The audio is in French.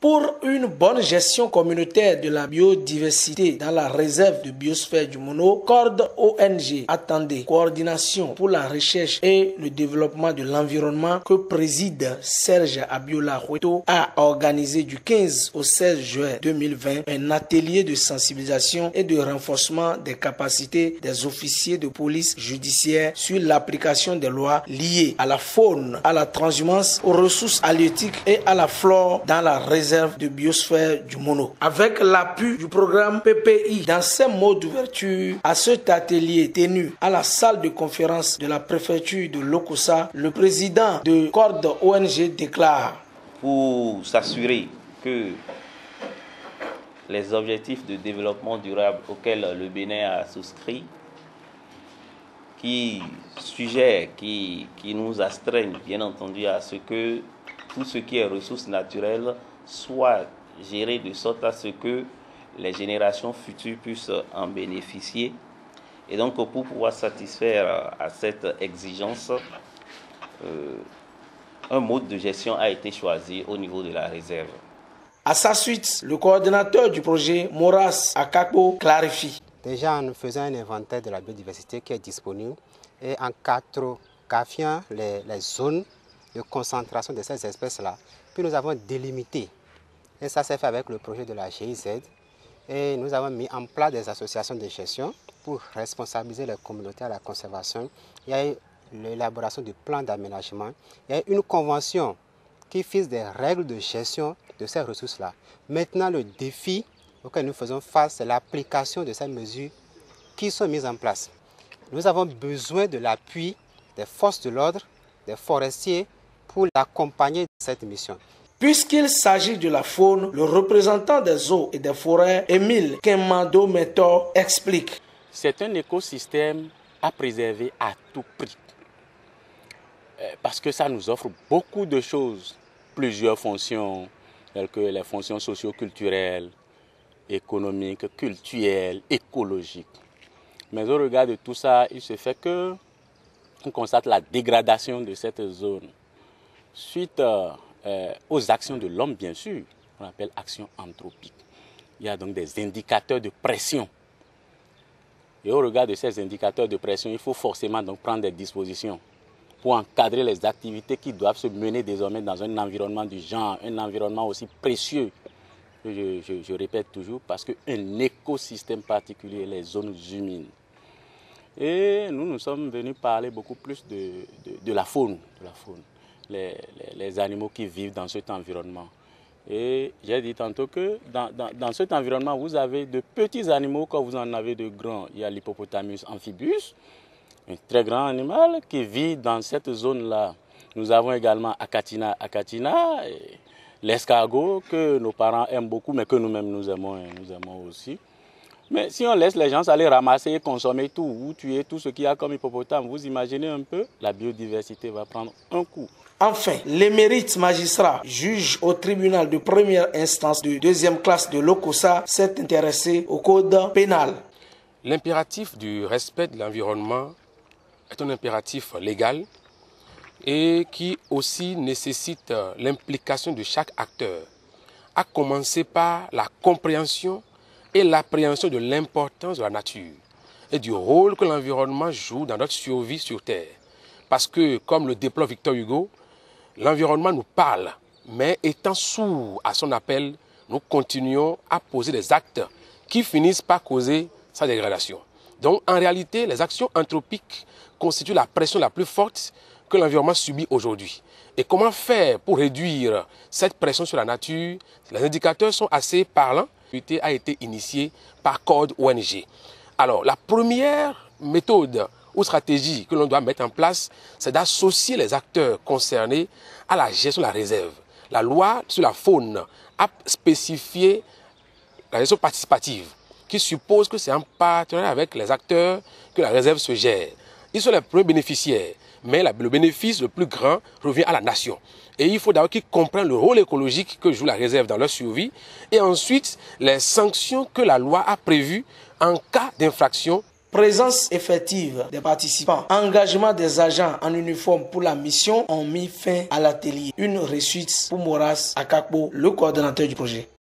Pour une bonne gestion communautaire de la biodiversité dans la réserve de biosphère du Mono, CORD ONG attendait coordination pour la recherche et le développement de l'environnement que préside Serge Abiola Hueto a organisé du 15 au 16 juin 2020 un atelier de sensibilisation et de renforcement des capacités des officiers de police judiciaire sur l'application des lois liées à la faune, à la transhumance, aux ressources halieutiques et à la flore dans la réserve de biosphère du Mono. Avec l'appui du programme PPI, dans ses mots d'ouverture à cet atelier tenu à la salle de conférence de la préfecture de Lokossa, le président de CORD ONG déclare: pour s'assurer que les objectifs de développement durable auxquels le Bénin a souscrit, qui nous astreignent bien entendu à ce que tout ce qui est ressources naturelles soit géré de sorte à ce que les générations futures puissent en bénéficier. Et donc pour pouvoir satisfaire à cette exigence, un mode de gestion a été choisi au niveau de la réserve. À sa suite, le coordinateur du projet, Moras Akakpo, clarifie. Déjà, nous faisons un inventaire de la biodiversité qui est disponible et en cartographiant les zones de concentration de ces espèces-là, puis nous avons délimité. Et ça s'est fait avec le projet de la GIZ. Et nous avons mis en place des associations de gestion pour responsabiliser les communautés à la conservation. Il y a eu l'élaboration du plan d'aménagement. Il y a eu une convention qui fixe des règles de gestion de ces ressources-là. Maintenant, le défi auquel nous faisons face, c'est l'application de ces mesures qui sont mises en place. Nous avons besoin de l'appui des forces de l'ordre, des forestiers, pour accompagner cette mission. Puisqu'il s'agit de la faune, le représentant des eaux et des forêts, Émile Kemando Meto, explique. C'est un écosystème à préserver à tout prix. Parce que ça nous offre beaucoup de choses, plusieurs fonctions, telles que les fonctions socio-culturelles, économiques, culturelles, écologiques. Mais au regard de tout ça, il se fait qu'on constate la dégradation de cette zone. Suite aux actions de l'homme, bien sûr, qu'on appelle actions anthropiques. Il y a donc des indicateurs de pression. Et au regard de ces indicateurs de pression, il faut forcément donc prendre des dispositions pour encadrer les activités qui doivent se mener désormais dans un environnement du genre, un environnement aussi précieux. Je répète toujours, parce qu'un écosystème particulier, les zones humides. Et nous sommes venus parler beaucoup plus de la faune. Les animaux qui vivent dans cet environnement. Et j'ai dit tantôt que dans cet environnement, vous avez de petits animaux comme vous en avez de grands. Il y a l'hippopotamus amphibus, un très grand animal qui vit dans cette zone-là. Nous avons également Achatina, l'escargot que nos parents aiment beaucoup, mais que nous-mêmes nous aimons aussi. Mais si on laisse les gens aller ramasser et consommer tout, ou tuer tout ce qu'il y a comme hippopotame, vous imaginez un peu, la biodiversité va prendre un coup. Enfin, l'émérite magistrat, juge au tribunal de première instance de deuxième classe de Lokossa, s'est intéressé au code pénal. L'impératif du respect de l'environnement est un impératif légal et qui aussi nécessite l'implication de chaque acteur, à commencer par la compréhension et l'appréhension de l'importance de la nature et du rôle que l'environnement joue dans notre survie sur Terre. Parce que, comme le déplore Victor Hugo, l'environnement nous parle, mais étant sourd à son appel, nous continuons à poser des actes qui finissent par causer sa dégradation. Donc, en réalité, les actions anthropiques constituent la pression la plus forte que l'environnement subit aujourd'hui. Et comment faire pour réduire cette pression sur la nature? Les indicateurs sont assez parlants. L'activité a été initiée par CORD ONG. Alors, la première méthode ou stratégie que l'on doit mettre en place, c'est d'associer les acteurs concernés à la gestion de la réserve. La loi sur la faune a spécifié la gestion participative, qui suppose que c'est en partenariat avec les acteurs que la réserve se gère. Ils sont les premiers bénéficiaires, mais le bénéfice le plus grand revient à la nation. Et il faut d'abord qu'ils comprennent le rôle écologique que joue la réserve dans leur survie, et ensuite les sanctions que la loi a prévues en cas d'infraction. Présence effective des participants, engagement des agents en uniforme pour la mission ont mis fin à l'atelier. Une réussite pour Maurice Akakpo, le coordonnateur du projet.